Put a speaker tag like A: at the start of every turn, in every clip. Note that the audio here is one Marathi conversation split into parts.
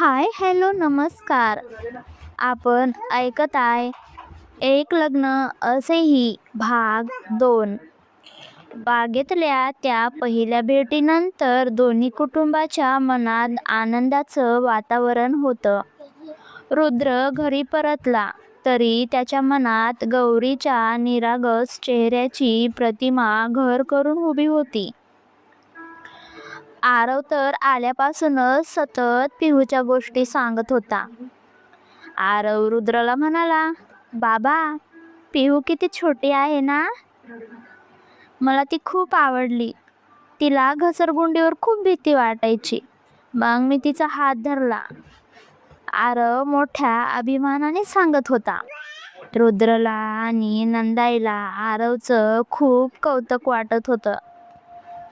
A: हाय, हॅलो, नमस्कार. आपण ऐकत आहे एक लग्न असेही भाग 2. बागेतल्या त्या पहिल्या भेटीनंतर दोन्ही कुटुंबाच्या मनात आनंदाचं वातावरण होतं. रुद्र घरी परतला तरी त्याच्या मनात गौरीच्या निरागस चेहऱ्याची प्रतिमा घर करून उभी होती. आरव तर आल्यापासूनच सतत पिहूच्या गोष्टी सांगत होता. आरव रुद्रला म्हणाला, बाबा, पिहू किती छोटी आहे ना. मला ती खूप आवडली. तिला घसरगुंडीवर खूप भीती वाटायची. मग मी तिचा हात धरला. आरव मोठ्या अभिमानाने सांगत होता. रुद्रला आणि नंदाईला आरवचं खूप कौतुक वाटत होतं.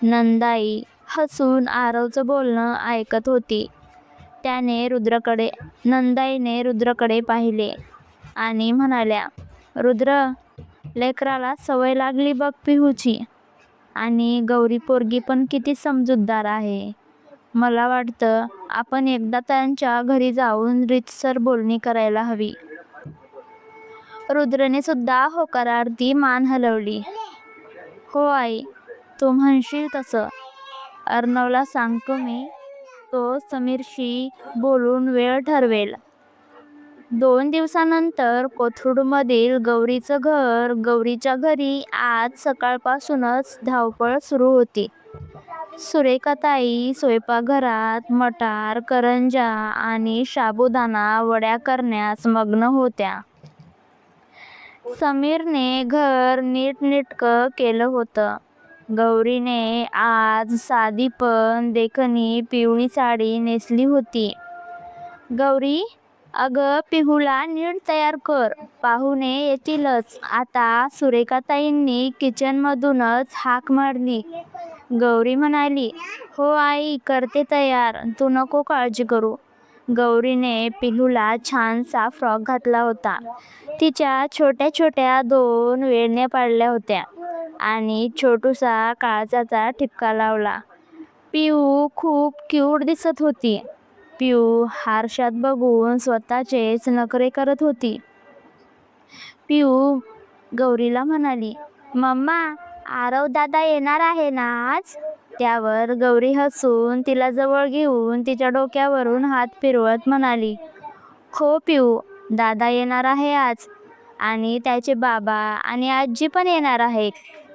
A: नंदाई हसून आरवचं बोलणं ऐकत होती. नंदाईने रुद्रकडे पाहिले आणि म्हणाल्या, रुद्र, लेकराला सवय लागली बघ पिहूची. आणि गौरी पोरगी पण किती समजूतदार आहे. मला वाटतं आपण एकदा त्यांच्या घरी जाऊन रीतसर बोलणी करायला हवी. रुद्रने सुद्धा होकारार्थी मान हलवली. हो आई, तू म्हणशील तसं. अर्णवला सांगतो मी. तो समीरशी बोलून वेळ ठरवेल. 2 दिवसानंतर कोथरूडमधील गौरीचं घर. गौरीच्या घरी आज सकाळपासूनच धावपळ सुरू होती. सुरेखाताई स्वयंपाकघरात मटार, करंज्या आणि साबुदाणा वड्या करण्यास मग्न होत्या. समीरने घर नीटनेटकं केलं होतं. गौरीने आज साधी पण देखणी पिवळी साडी नेसली होती. गौरी, अगं पिहूला नीट तयार कर, पाहुणे येतीलच. आता सुरेखाताईंनी किचनमधूनच हाक मारली. गौरी म्हणाली, हो आई, करते तयार, तू नको काळजी करू. गौरीने पिहूला छानसा फ्रॉक घातला होता. तिच्या छोट्या छोट्या 2 वेण्या पाडल्या होत्या आणि छोटूसा काळजाचा ठिपका लावला. पिहू खूप क्यूट दिसत होती. पिहू आरशात बघून स्वतःचेच नखरे करत होती. पिहू गौरीला म्हणाली, मम्मा, आरव दादा येणार आहे ना आज. त्यावर गौरी हसून तिला जवळ घेऊन तिच्या डोक्यावरून हात फिरवत म्हणाली, हो पिहू, दादा येणार आहे आज. आणि त्याचे बाबा आणि आजी पण येणार आहेत.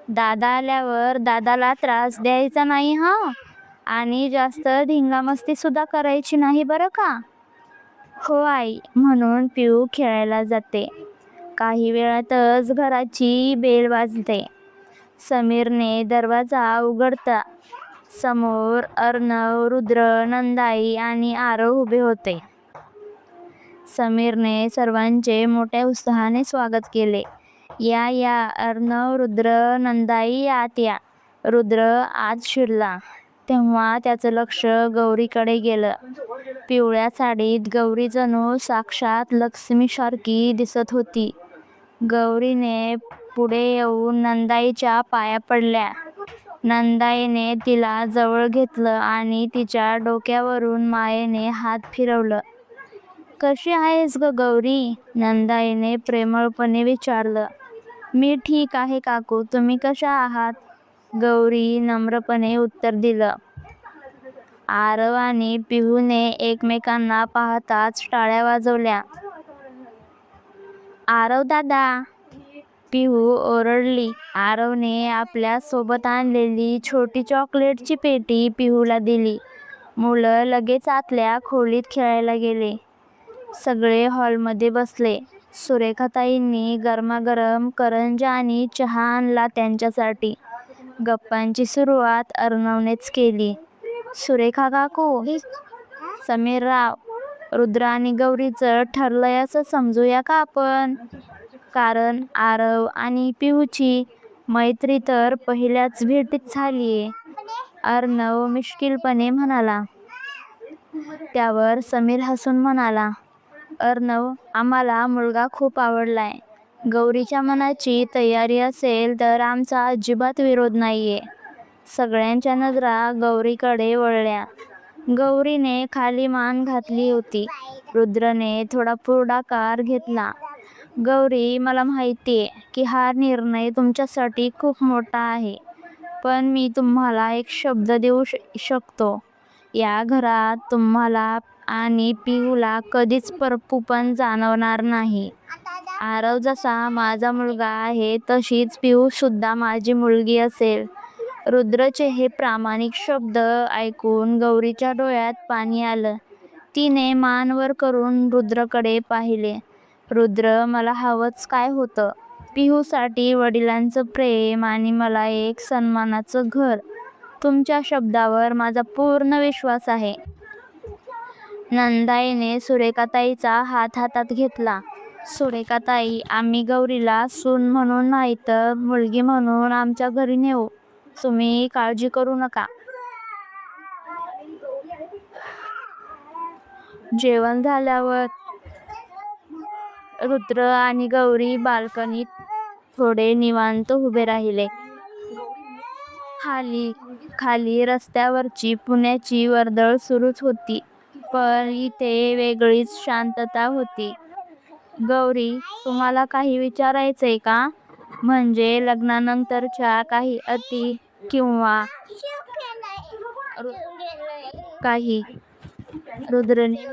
A: दादा आल्यावर दादाला त्रास द्यायचा नाही हं. आणि जास्त धिंगामस्ती सुद्धा करायची नाही बरं का. हो आई, म्हणून पिहू खेळायला जाते. काही वेळातच घराची बेल वाजते. समीरने दरवाजा उघडता समोर अर्णव, रुद्र, नंदाई आणि आरव उभे होते. समीरने सर्वांचे मोठ्या उत्साहाने स्वागत केले. या या अर्णव, रुद्र, नंदाई, आत या. रुद्र आत शिरला तेव्हा त्याचं लक्ष गौरीकडे गेलं. पिवळ्या साडीत गौरी जणू साक्षात लक्ष्मीसारखी दिसत होती. गौरीने पुढे येऊन नंदाईच्या पाया पडल्या. नंदाईने तिला जवळ घेतलं आणि तिच्या डोक्यावरून मायेने हात फिरवलं. कशी आहेस ग गौरी. नंदाईने प्रेमळपणे विचारलं. मी ठीक आहे काकू, तुम्ही कशा आहात. गौरी नम्रपणे उत्तर दिलं. आरव आणि पिहूने एकमेकांना पाहताच टाळ्या वाजवल्या. आरव दादा, पिहू ओरडली. आरवने आपल्या सोबत आणलेली छोटी चॉकलेटची पेटी पिहूला दिली. मुलं लगेच आतल्या खोलीत खेळायला गेले. सगळे हॉलमध्ये बसले. सुरेखाताईंनी गरमागरम करंज्या आणि चहा आणला त्यांच्यासाठी. गप्पांची सुरुवात अर्णवनेच केली. सुरेखा काकू, समीरराव, रुद्र आणि गौरीचं ठरलंय असं समजूया का आपण. कारण आरव आणि पिहूची मैत्री तर पहिल्याच भेटीत झालीये, अर्णव मिश्किलपणे म्हणाला. त्यावर समीर हसून म्हणाला, अर्णव, आम्हाला मुलगा खूप आवडलाय. गौरीच्या मनाची तयारी असेल तर आमचा अजिबात विरोध नाहीये. सगळ्यांच्या नजरा गौरीकडे वळल्या. गौरीने खाली मान घातली होती. रुद्रने थोडा पुढाकार घेतला. गौरी, मला माहितीये की हा निर्णय तुमच्यासाठी खूप मोठा आहे, पण मी तुम्हाला एक शब्द देऊ शकतो. या घरात तुम्हाला आणि पिऊला कधीच परपूपण जाणवणार नाही. आरव जसा माझा मुलगा आहे तशीच पिऊ सुद्धा माझी मुलगी असेल. रुद्रचे हे प्रामाणिक शब्द ऐकून गौरीच्या डोळ्यात पाणी आलं. तिने मान वर करून रुद्रकडे पाहिले. रुद्र, मला हवंच काय होतं? पिहूसाठी वडिलांचं प्रेम आणि मला एक सन्मानाचं घर. तुमच्या शब्दावर माझा पूर्ण विश्वास आहे. नंदाईने सुरेखाताईचा हात हातात घेतला. सुरेखाताई, आम्ही गौरीला सून म्हणून नाही तर मुलगी म्हणून आमच्या घरी नेऊ. तुम्ही काळजी करू नका. जेवण झाल्यावर रुद्र आणि गौरी बाल्कनीत थोडे निवांत उभे राहिले. खाली रस्त्यावरची पुण्याची वर्दळ सुरूच होती, पण इथे वेगळीच शांतता होती. गौरी, तुम्हाला काही विचारायचंय का? म्हणजे लग्नानंतरच्या काही अटी किंवा काही? रुद्रने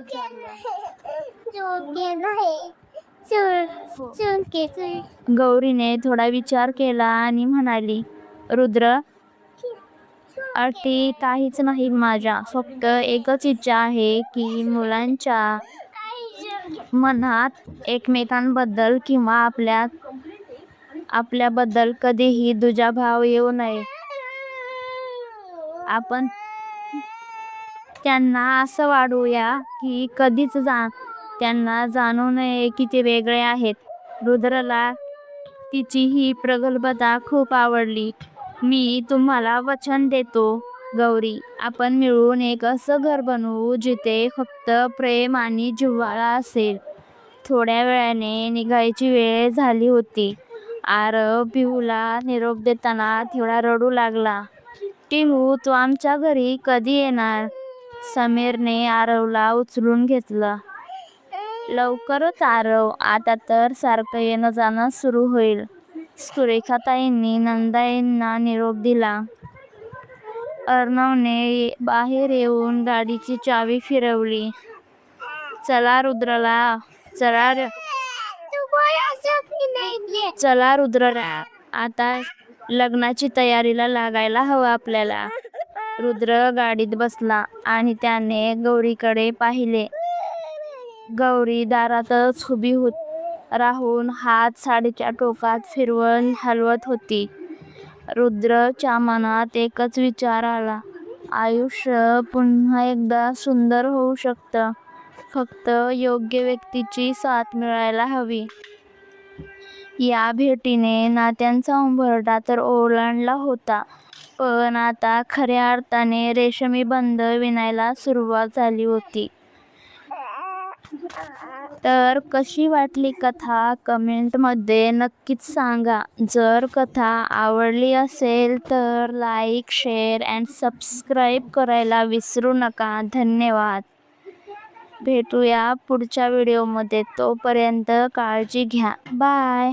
A: गौरीने थोडा विचार केला आणि म्हणाली, रुद्र, अटी काहीच नाही माझ्या. फक्त एकच इच्छा आहे की मुलांच्या मनात एकमेकांबद्दल किंवा आपल्याबद्दल कधीही दुजाभाव येऊ नये. आपण त्यांना असं वाढवूया की कधीच त्यांना जाणवू नये की ते वेगळे आहेत. रुद्रला तिची ही प्रगल्भता खूप आवडली. मी तुम्हाला वचन देतो गौरी, आपण मिळून एक असं घर बनवू जिथे फक्त प्रेम आणि जिव्हाळा असेल. थोड्या वेळाने निघायची वेळ झाली होती. आरव पिहूला निरोप देताना थोडा रडू लागला. पिहू, तू आमच्या घरी कधी येणार? समीरने आरवला उचलून घेतलं. लवकरच आरव, आता तर सारखं येणं जाणं सुरू होईल. सुरेखाताईंनी नंदाईंना निरोप दिला. अर्णवने बाहेर येऊन गाडीची चावी फिरवली. चला रुद्रला, आता लग्नाची तयारीला लागायला हवं आपल्याला. रुद्र गाडीत बसला आणि त्याने गौरीकडे पाहिले. गौरी दारातच उभी राहून हात साडीच्या टोकात फिरवून हलवत होती. रुद्रच्या मनात एकच विचार आला, आयुष्य पुन्हा एकदा सुंदर होऊ शकतं, फक्त योग्य व्यक्तीची साथ मिळायला हवी. या भेटीने नात्यांचा उंबरठा तर ओलांडला होता, पण आता खऱ्या अर्थाने रेशमी बंध विणायला सुरुवात झाली होती. तर कशी वाटली कथा? कमेंटमध्ये नक्कीच सांगा. जर कथा आवडली असेल तर लाईक, शेअर अँड सबस्क्राईब करायला विसरू नका. धन्यवाद. भेटूया पुढच्या व्हिडिओमध्ये. तोपर्यंत काळजी घ्या. बाय.